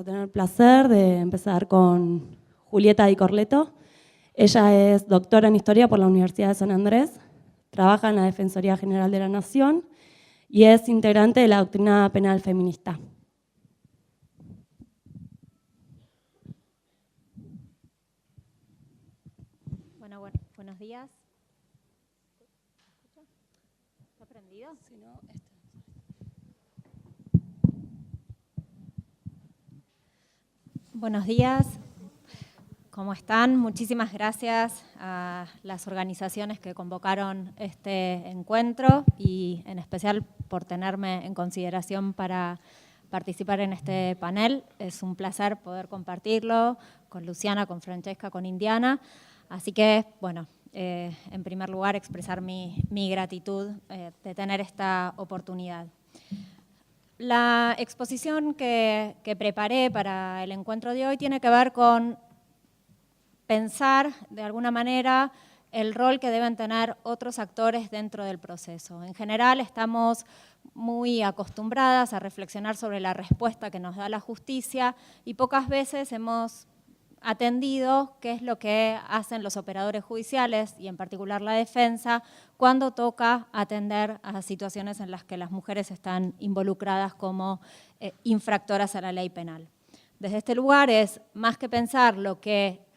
Tener el placer de empezar con Julieta Di Corleto. Ella es doctora en Historia por la Universidad de San Andrés, trabaja en la Defensoría General de la Nación y es integrante de la doctrina penal feminista. Bueno, buenos días. ¿Está prendido? Si no, Buenos días, ¿cómo están? Muchísimas gracias a las organizaciones que convocaron este encuentro y en especial por tenerme en consideración para participar en este panel. Es un placer poder compartirlo con Luciana, con Francesca, con Indiana. Así que, bueno, en primer lugar expresar mi gratitud de tener esta oportunidad. La exposición que preparé para el encuentro de hoy tiene que ver con pensar, de alguna manera, el rol que deben tener otros actores dentro del proceso. En general, estamos muy acostumbradas a reflexionar sobre la respuesta que nos da la justicia y pocas veces hemos atendido qué es lo que hacen los operadores judiciales y en particular la defensa cuando toca atender a situaciones en las que las mujeres están involucradas como infractoras a la ley penal. Desde este lugar es más que pensar lo que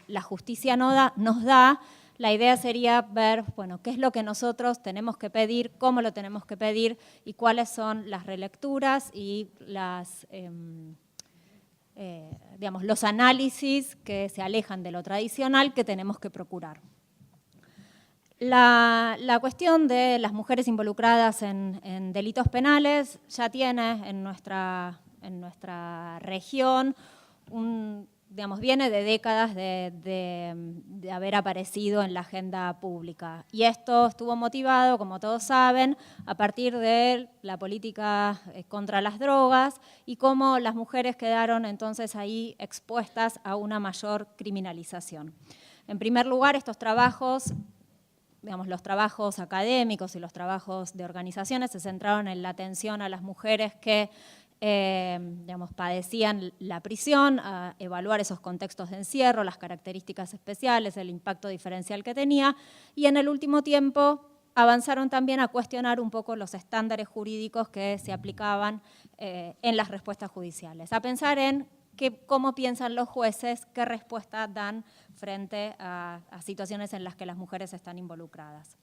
la justicia nos da, la idea sería ver, bueno, qué es lo que nosotros tenemos que pedir, cómo lo tenemos que pedir y cuáles son las relecturas y los análisis que se alejan de lo tradicional que tenemos que procurar. La cuestión de las mujeres involucradas en delitos penales ya tiene en nuestra región viene de décadas de haber aparecido en la agenda pública. Y esto estuvo motivado, como todos saben, a partir de la política contra las drogas y cómo las mujeres quedaron entonces ahí expuestas a una mayor criminalización. En primer lugar, estos trabajos, los trabajos académicos y los trabajos de organizaciones se centraron en la atención a las mujeres que padecían la prisión, a evaluar esos contextos de encierro, las características especiales, el impacto diferencial que tenía, y en el último tiempo avanzaron también a cuestionar un poco los estándares jurídicos que se aplicaban en las respuestas judiciales, a pensar en cómo piensan los jueces, qué respuesta dan frente a situaciones en las que las mujeres están involucradas.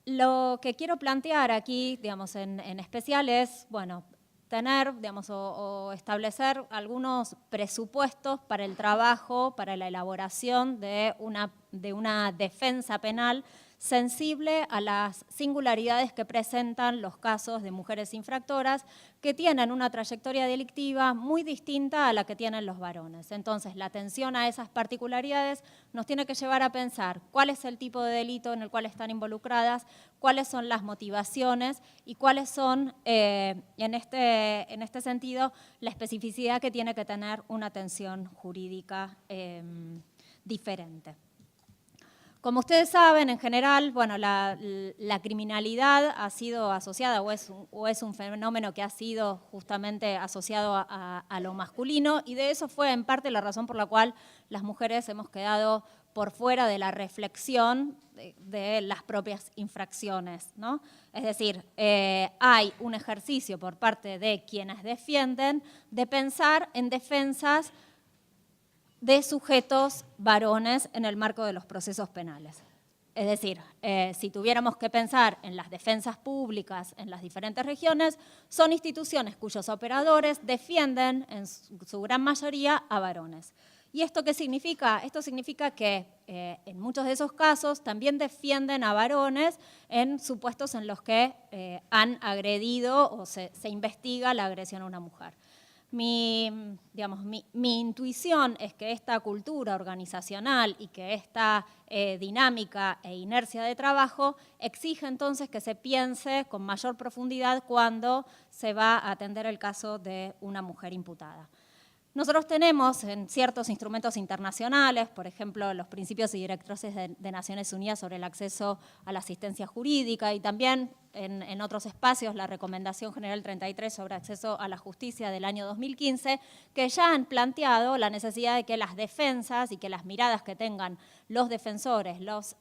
Lo que quiero plantear aquí, en especial es, tener, o establecer algunos presupuestos para el trabajo, para la elaboración de una defensa penal sensible a las singularidades que presentan los casos de mujeres infractoras que tienen una trayectoria delictiva muy distinta a la que tienen los varones. Entonces, la atención a esas particularidades nos tiene que llevar a pensar cuál es el tipo de delito en el cual están involucradas, cuáles son las motivaciones y cuáles son, en este sentido, la especificidad que tiene que tener una atención jurídica diferente. Como ustedes saben, en general, la criminalidad ha sido asociada o es un fenómeno que ha sido justamente asociado a lo masculino y de eso fue en parte la razón por la cual las mujeres hemos quedado por fuera de la reflexión de las propias infracciones, ¿no? Es decir, hay un ejercicio por parte de quienes defienden de pensar en defensas de sujetos varones en el marco de los procesos penales. Es decir, si tuviéramos que pensar en las defensas públicas en las diferentes regiones, son instituciones cuyos operadores defienden en su gran mayoría a varones. ¿Y esto qué significa? Esto significa que en muchos de esos casos también defienden a varones en supuestos en los que han agredido o se investiga la agresión a una mujer. Mi intuición es que esta cultura organizacional y que esta dinámica e inercia de trabajo exige entonces que se piense con mayor profundidad cuando se va a atender el caso de una mujer imputada. Nosotros tenemos en ciertos instrumentos internacionales, por ejemplo, los principios y directrices de Naciones Unidas sobre el acceso a la asistencia jurídica y también en otros espacios la Recomendación General 33 sobre acceso a la justicia del año 2015, que ya han planteado la necesidad de que las defensas y que las miradas que tengan los defensores, las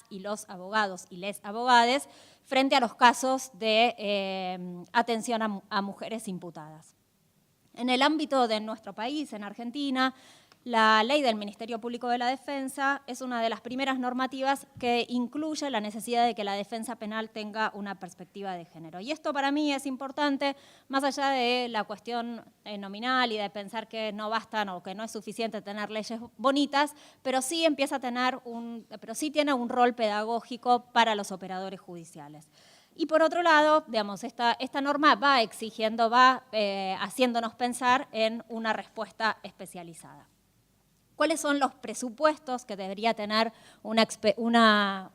y los abogados y les abogades frente a los casos de atención a mujeres imputadas. En el ámbito de nuestro país, en Argentina, la ley del Ministerio Público de la Defensa es una de las primeras normativas que incluye la necesidad de que la defensa penal tenga una perspectiva de género. Y esto para mí es importante, más allá de la cuestión nominal y de pensar que no bastan o que no es suficiente tener leyes bonitas, pero sí empieza a tener tiene un rol pedagógico para los operadores judiciales. Y por otro lado, digamos, esta norma va exigiendo, haciéndonos pensar en una respuesta especializada. ¿Cuáles son los presupuestos que debería tener una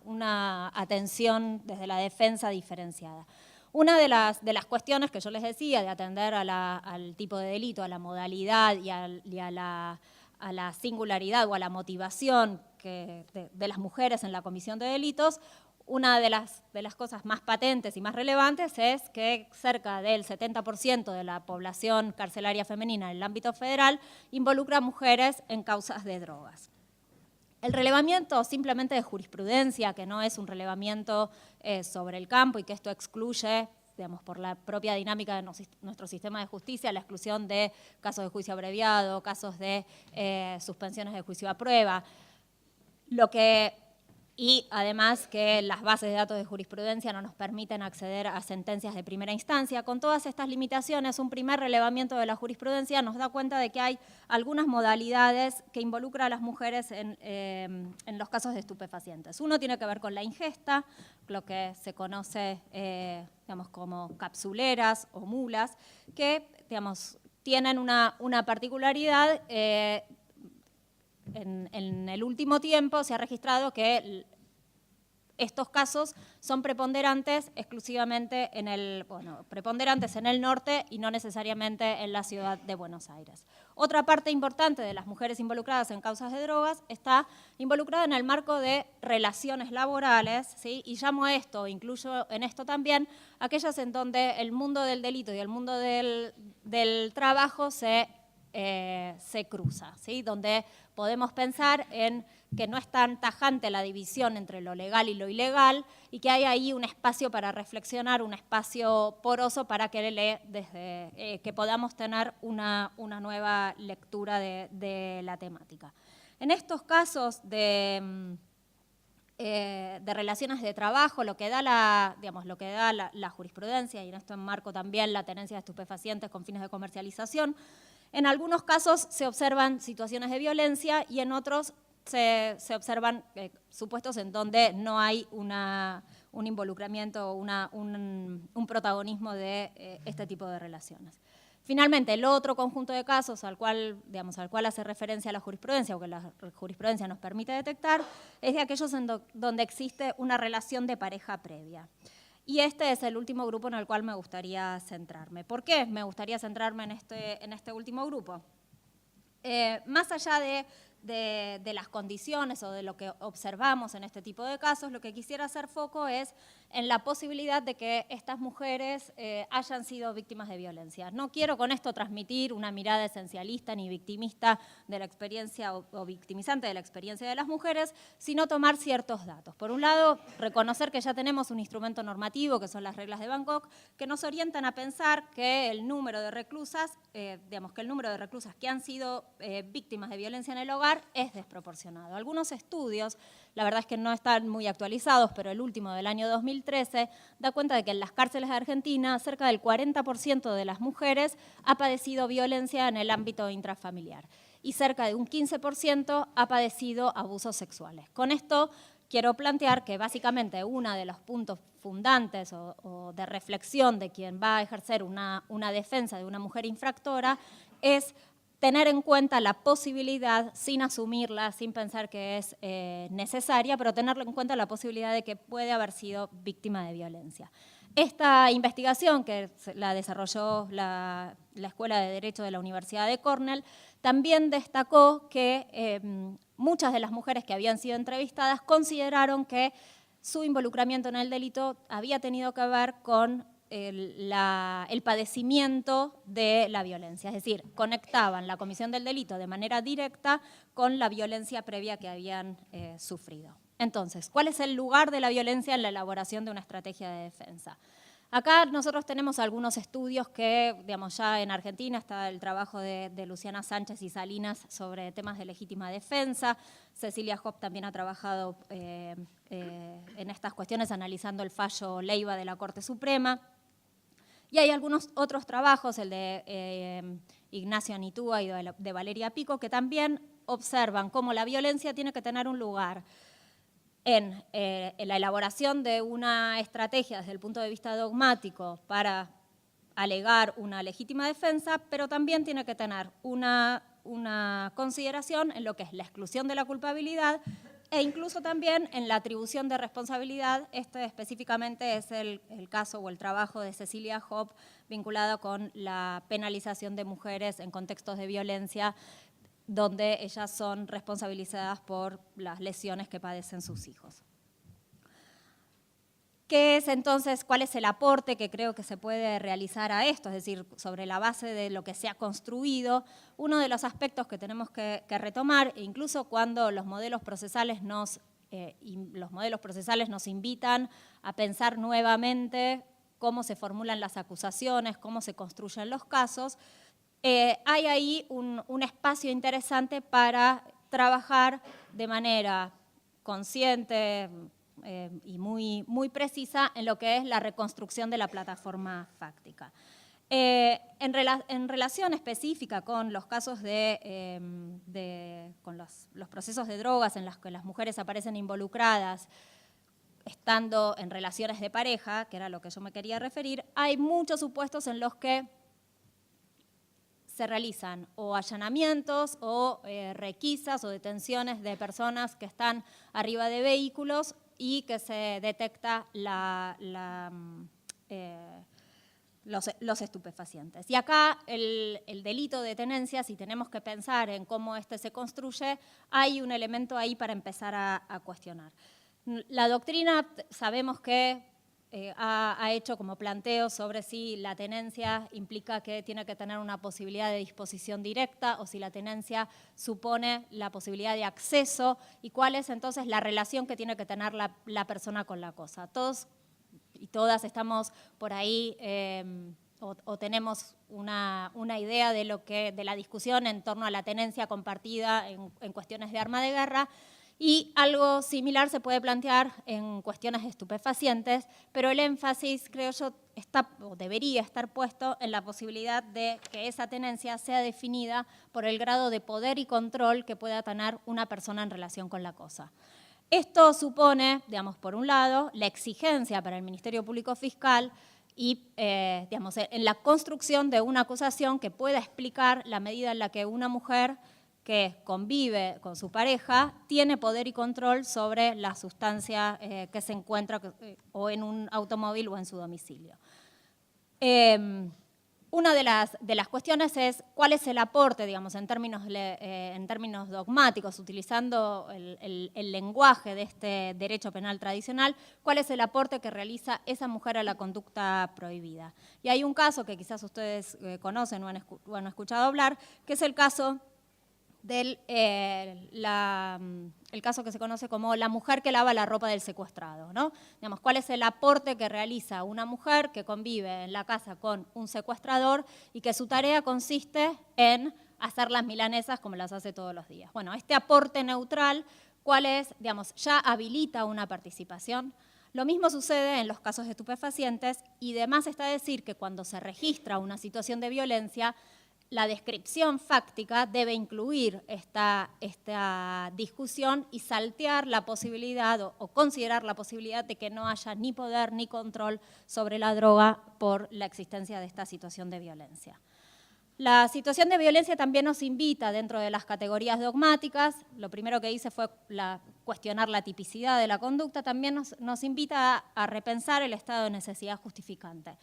atención desde la defensa diferenciada? Una de las cuestiones que yo les decía de atender al tipo de delito, a la modalidad y a la singularidad o a la motivación de las mujeres en la comisión de delitos, una de las cosas más patentes y más relevantes es que cerca del 70% de la población carcelaria femenina en el ámbito federal involucra a mujeres en causas de drogas. El relevamiento simplemente de jurisprudencia, que no es un relevamiento sobre el campo y que esto excluye, digamos, por la propia dinámica de nuestro sistema de justicia, la exclusión de casos de juicio abreviado, casos de suspensiones de juicio a prueba, y además que las bases de datos de jurisprudencia no nos permiten acceder a sentencias de primera instancia. Con todas estas limitaciones, un primer relevamiento de la jurisprudencia nos da cuenta de que hay algunas modalidades que involucran a las mujeres en los casos de estupefacientes. Uno tiene que ver con la ingesta, lo que se conoce digamos, como capsuleras o mulas, que digamos, tienen una particularidad. En el último tiempo se ha registrado que estos casos son preponderantes exclusivamente preponderantes en el norte y no necesariamente en la ciudad de Buenos Aires. Otra parte importante de las mujeres involucradas en causas de drogas está involucrada en el marco de relaciones laborales, ¿sí? Y llamo a esto, incluyo en esto también, aquellas en donde el mundo del delito y el mundo del trabajo se cruza, ¿sí? Donde podemos pensar en que no es tan tajante la división entre lo legal y lo ilegal y que hay ahí un espacio para reflexionar, un espacio poroso para que podamos tener una nueva lectura de la temática. En estos casos de relaciones de trabajo, lo que da la jurisprudencia, y en esto enmarco también la tenencia de estupefacientes con fines de comercialización, en algunos casos se observan situaciones de violencia y en otros se observan supuestos en donde no hay un involucramiento o un protagonismo de este tipo de relaciones. Finalmente, el otro conjunto de casos al cual hace referencia la jurisprudencia o que la jurisprudencia nos permite detectar es de aquellos donde existe una relación de pareja previa. Y este es el último grupo en el cual me gustaría centrarme. ¿Por qué me gustaría centrarme en este último grupo? Más allá de las condiciones o de lo que observamos en este tipo de casos, lo que quisiera hacer foco es en la posibilidad de que estas mujeres hayan sido víctimas de violencia. No quiero con esto transmitir una mirada esencialista ni victimista de la experiencia o victimizante de la experiencia de las mujeres, sino tomar ciertos datos. Por un lado, reconocer que ya tenemos un instrumento normativo, que son las reglas de Bangkok, que nos orientan a pensar que el número de reclusas, que han sido víctimas de violencia en el hogar es desproporcionado. Algunos estudios, la verdad es que no están muy actualizados, pero el último del año 2013 da cuenta de que en las cárceles de Argentina cerca del 40% de las mujeres ha padecido violencia en el ámbito intrafamiliar y cerca de un 15% ha padecido abusos sexuales. Con esto quiero plantear que básicamente uno de los puntos fundantes o de reflexión de quien va a ejercer una defensa de una mujer infractora es tener en cuenta la posibilidad, sin asumirla, sin pensar que es necesaria, pero tener en cuenta la posibilidad de que puede haber sido víctima de violencia. Esta investigación, que la desarrolló la Escuela de Derecho de la Universidad de Cornell, también destacó que muchas de las mujeres que habían sido entrevistadas consideraron que su involucramiento en el delito había tenido que ver con el padecimiento de la violencia, es decir, conectaban la comisión del delito de manera directa con la violencia previa que habían sufrido. Entonces, ¿cuál es el lugar de la violencia en la elaboración de una estrategia de defensa? Acá nosotros tenemos algunos estudios que, digamos, ya en Argentina está el trabajo de Luciana Sánchez y Salinas sobre temas de legítima defensa. Cecilia Hopp también ha trabajado en estas cuestiones analizando el fallo Leiva de la Corte Suprema. Y hay algunos otros trabajos, el de Ignacio Anitúa y de Valeria Pico, que también observan cómo la violencia tiene que tener un lugar en la elaboración de una estrategia desde el punto de vista dogmático para alegar una legítima defensa, pero también tiene que tener una consideración en lo que es la exclusión de la culpabilidad e incluso también en la atribución de responsabilidad. Este específicamente es el caso o el trabajo de Cecilia Hopp vinculado con la penalización de mujeres en contextos de violencia donde ellas son responsabilizadas por las lesiones que padecen sus hijos. ¿Qué es entonces, cuál es el aporte que creo que se puede realizar a esto? Es decir, sobre la base de lo que se ha construido, uno de los aspectos que tenemos que retomar, e incluso cuando los modelos procesales nos invitan a pensar nuevamente cómo se formulan las acusaciones, cómo se construyen los casos, hay ahí un espacio interesante para trabajar de manera consciente y muy precisa en lo que es la reconstrucción de la plataforma fáctica. En relación específica con los casos con los procesos de drogas en los que las mujeres aparecen involucradas, estando en relaciones de pareja, que era lo que yo me quería referir, hay muchos supuestos en los que se realizan o allanamientos o requisas o detenciones de personas que están arriba de vehículos y que se detecta los estupefacientes. Y acá el delito de tenencia, si tenemos que pensar en cómo este se construye, hay un elemento ahí para empezar a cuestionar. La doctrina sabemos que ha hecho como planteo sobre si la tenencia implica que tiene que tener una posibilidad de disposición directa o si la tenencia supone la posibilidad de acceso y cuál es entonces la relación que tiene que tener la persona con la cosa. Todos y todas estamos por ahí o tenemos una idea de la discusión en torno a la tenencia compartida en cuestiones de arma de guerra. Y algo similar se puede plantear en cuestiones de estupefacientes, pero el énfasis, creo yo, debería estar puesto en la posibilidad de que esa tenencia sea definida por el grado de poder y control que pueda tener una persona en relación con la cosa. Esto supone, digamos, por un lado, la exigencia para el Ministerio Público Fiscal y, digamos, en la construcción de una acusación que pueda explicar la medida en la que una mujer que convive con su pareja tiene poder y control sobre la sustancia que se encuentra o en un automóvil o en su domicilio. Una de las cuestiones es cuál es el aporte, digamos, en términos dogmáticos, utilizando el lenguaje de este derecho penal tradicional, cuál es el aporte que realiza esa mujer a la conducta prohibida. Y hay un caso que quizás ustedes conocen o han escuchado hablar, que es el caso el caso que se conoce como la mujer que lava la ropa del secuestrado, ¿no? Digamos, ¿cuál es el aporte que realiza una mujer que convive en la casa con un secuestrador y que su tarea consiste en hacer las milanesas como las hace todos los días? Bueno, este aporte neutral, ¿cuál es? Digamos, ya habilita una participación. Lo mismo sucede en los casos de estupefacientes y demás está decir que cuando se registra una situación de violencia, la descripción fáctica debe incluir esta discusión y saltear la posibilidad o considerar la posibilidad de que no haya ni poder ni control sobre la droga por la existencia de esta situación de violencia. La situación de violencia también nos invita dentro de las categorías dogmáticas. Lo primero que hice fue cuestionar la tipicidad de la conducta. También nos invita a repensar el estado de necesidad justificante.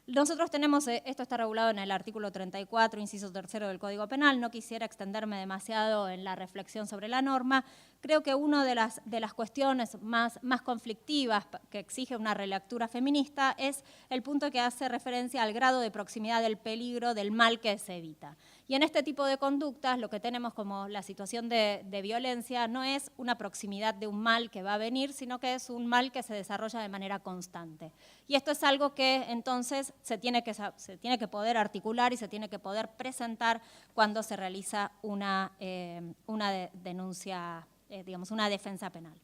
Nosotros tenemos, esto está regulado en el artículo 34, inciso 3 del Código Penal. No quisiera extenderme demasiado en la reflexión sobre la norma. Creo que una de las cuestiones más conflictivas que exige una relectura feminista es el punto que hace referencia al grado de proximidad del peligro, del mal que se evita. Y en este tipo de conductas lo que tenemos como la situación de violencia no es una proximidad de un mal que va a venir, sino que es un mal que se desarrolla de manera constante. Y esto es algo que entonces se tiene que poder articular y se tiene que poder presentar cuando se realiza una denuncia, digamos, una defensa penal.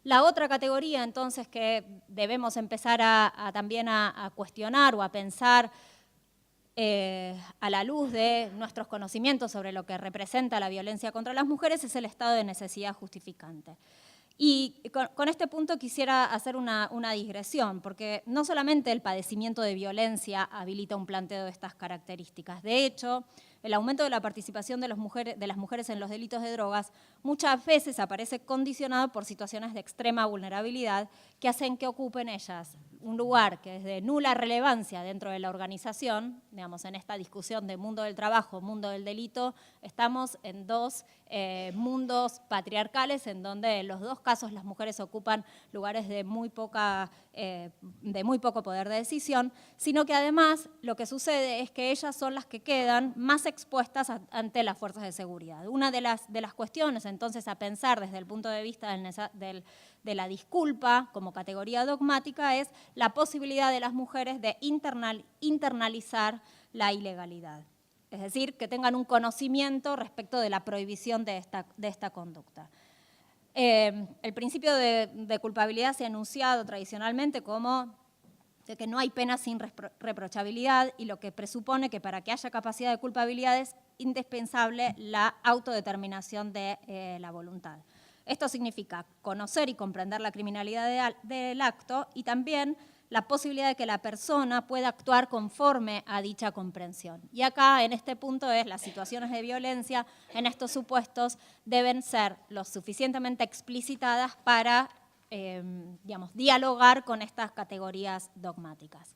La otra categoría, entonces, que debemos empezar también a cuestionar o a pensar a la luz de nuestros conocimientos sobre lo que representa la violencia contra las mujeres es el estado de necesidad justificante. Y con este punto quisiera hacer una digresión, porque no solamente el padecimiento de violencia habilita un planteo de estas características. De hecho, el aumento de la participación de las mujeres en los delitos de drogas muchas veces aparece condicionado por situaciones de extrema vulnerabilidad que hacen que ocupen ellas un lugar que es de nula relevancia dentro de la organización. Digamos, en esta discusión de mundo del trabajo, mundo del delito, estamos en dos mundos patriarcales en donde en los dos casos las mujeres ocupan lugares de muy poco poder de decisión, sino que además lo que sucede es que ellas son las que quedan más expuestas ante las fuerzas de seguridad. Una de las cuestiones entonces a pensar desde el punto de vista de la disculpa como categoría dogmática es la posibilidad de las mujeres de internalizar la ilegalidad. Es decir, que tengan un conocimiento respecto de la prohibición de esta conducta. El principio de culpabilidad se ha enunciado tradicionalmente como de que no hay pena sin reprochabilidad, y lo que presupone que para que haya capacidad de culpabilidad es indispensable la autodeterminación de la voluntad. Esto significa conocer y comprender la criminalidad del acto y también la posibilidad de que la persona pueda actuar conforme a dicha comprensión. Y acá, en este punto, las situaciones de violencia en estos supuestos deben ser lo suficientemente explicitadas para dialogar con estas categorías dogmáticas.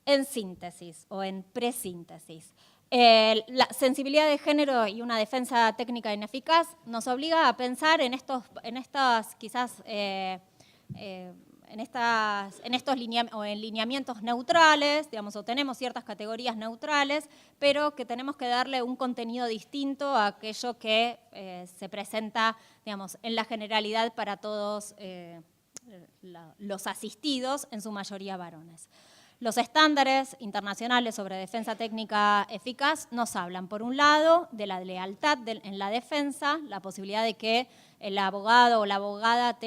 En síntesis o en presíntesis, la sensibilidad de género y una defensa técnica ineficaz nos obliga a pensar en estos lineamientos neutrales, digamos, o tenemos ciertas categorías neutrales, pero que tenemos que darle un contenido distinto a aquello que se presenta, digamos, en la generalidad para todos los asistidos, en su mayoría varones. Los estándares internacionales sobre defensa técnica eficaz nos hablan, por un lado, de la lealtad en la defensa, la posibilidad de que el abogado o la abogada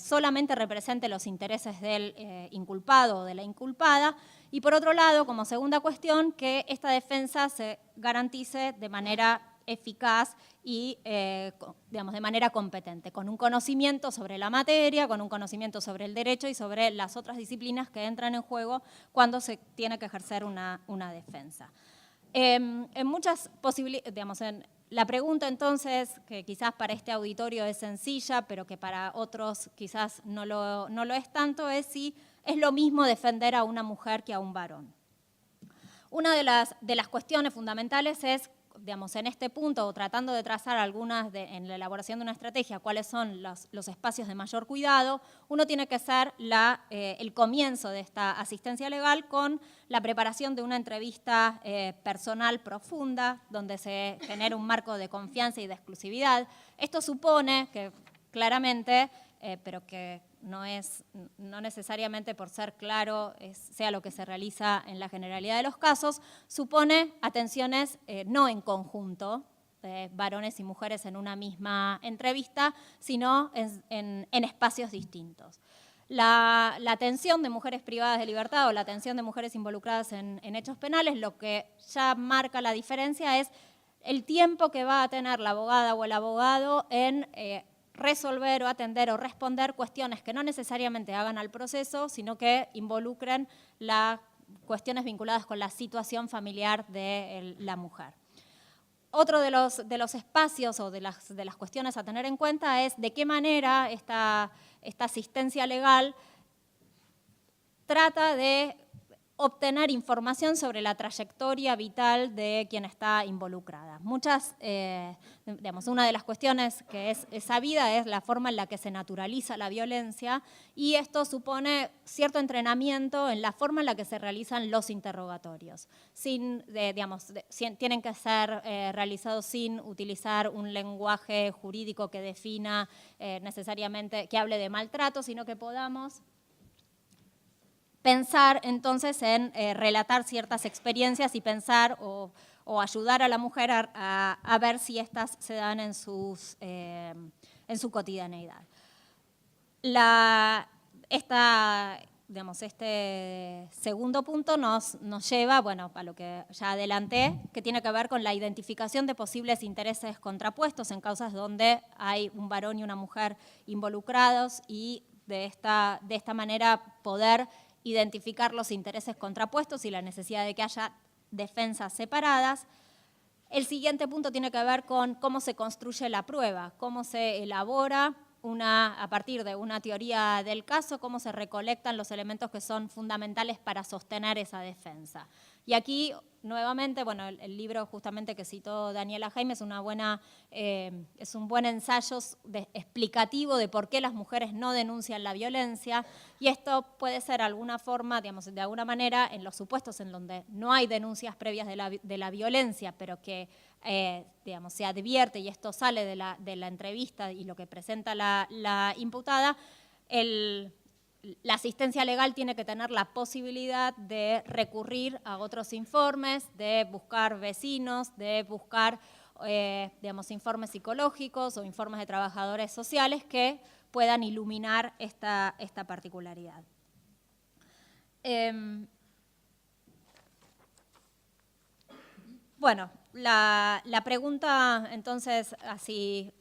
solamente represente los intereses del inculpado o de la inculpada, y por otro lado, como segunda cuestión, que esta defensa se garantice de manera eficaz y de manera competente, con un conocimiento sobre la materia, con un conocimiento sobre el derecho y sobre las otras disciplinas que entran en juego cuando se tiene que ejercer una defensa. En muchas posibilidades, la pregunta entonces, que quizás para este auditorio es sencilla, pero que para otros quizás no lo es tanto, es si es lo mismo defender a una mujer que a un varón. Una de las cuestiones fundamentales es, digamos, en este punto, o tratando de trazar algunas en la elaboración de una estrategia, cuáles son los espacios de mayor cuidado, uno tiene que hacer el comienzo de esta asistencia legal con la preparación de una entrevista personal profunda, donde se genera un marco de confianza y de exclusividad. Esto supone que claramente, pero que no necesariamente por ser claro sea lo que se realiza en la generalidad de los casos, supone atenciones no en conjunto, varones y mujeres en una misma entrevista, sino en espacios distintos. La atención de mujeres privadas de libertad o la atención de mujeres involucradas en hechos penales, lo que ya marca la diferencia es el tiempo que va a tener la abogada o el abogado en resolver o atender o responder cuestiones que no necesariamente hagan al proceso, sino que involucren la cuestiones vinculadas con la situación familiar de la mujer. Otro de los espacios o de las cuestiones a tener en cuenta es de qué manera esta asistencia legal trata de obtener información sobre la trayectoria vital de quien está involucrada. Una de las cuestiones que es sabida es la forma en la que se naturaliza la violencia, y esto supone cierto entrenamiento en la forma en la que se realizan los interrogatorios. Tienen que ser realizados sin utilizar un lenguaje jurídico que defina necesariamente, que hable de maltrato, sino que podamos pensar entonces en relatar ciertas experiencias y pensar o ayudar a la mujer a ver si estas se dan en su cotidianeidad. Este segundo punto nos lleva, a lo que ya adelanté, que tiene que ver con la identificación de posibles intereses contrapuestos en causas donde hay un varón y una mujer involucrados, y de esta manera poder identificar los intereses contrapuestos y la necesidad de que haya defensas separadas. El siguiente punto tiene que ver con cómo se construye la prueba, cómo se elabora a partir de una teoría del caso, cómo se recolectan los elementos que son fundamentales para sostener esa defensa. Y aquí, nuevamente, el libro justamente que citó Daniela Jaime es un buen ensayo explicativo de por qué las mujeres no denuncian la violencia, y esto puede ser alguna forma, de alguna manera, en los supuestos en donde no hay denuncias previas de la violencia, pero que se advierte, y esto sale de la entrevista y lo que presenta la imputada, la asistencia legal tiene que tener la posibilidad de recurrir a otros informes, de buscar vecinos, de buscar informes psicológicos o informes de trabajadores sociales que puedan iluminar esta particularidad. La pregunta, entonces, así,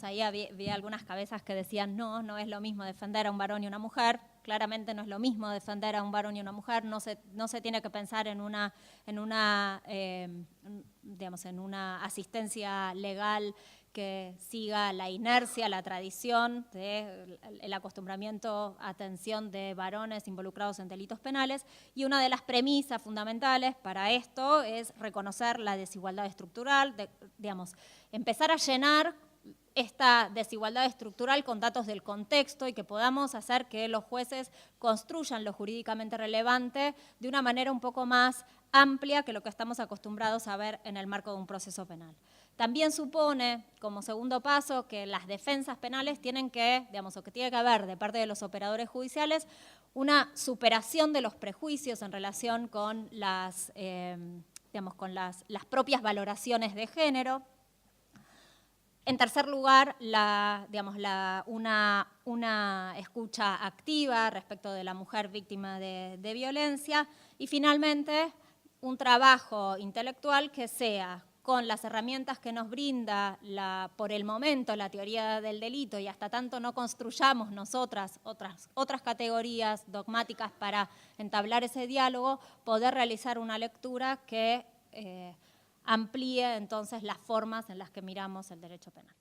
ahí vi algunas cabezas que decían no es lo mismo defender a un varón y una mujer. Claramente no es lo mismo defender a un varón y una mujer, no se tiene que pensar en una asistencia legal que siga la inercia, la tradición del acostumbramiento a atención de varones involucrados en delitos penales, y una de las premisas fundamentales para esto es reconocer la desigualdad estructural, empezar a llenar esta desigualdad estructural con datos del contexto, y que podamos hacer que los jueces construyan lo jurídicamente relevante de una manera un poco más amplia que lo que estamos acostumbrados a ver en el marco de un proceso penal. También supone, como segundo paso, que las defensas penales tienen que haber de parte de los operadores judiciales una superación de los prejuicios en relación con las propias valoraciones de género. En tercer lugar, una escucha activa respecto de la mujer víctima de violencia. Y finalmente, un trabajo intelectual que sea con las herramientas que nos brinda por el momento la teoría del delito, y hasta tanto no construyamos nosotras otras categorías dogmáticas para entablar ese diálogo, poder realizar una lectura que amplíe entonces las formas en las que miramos el derecho penal.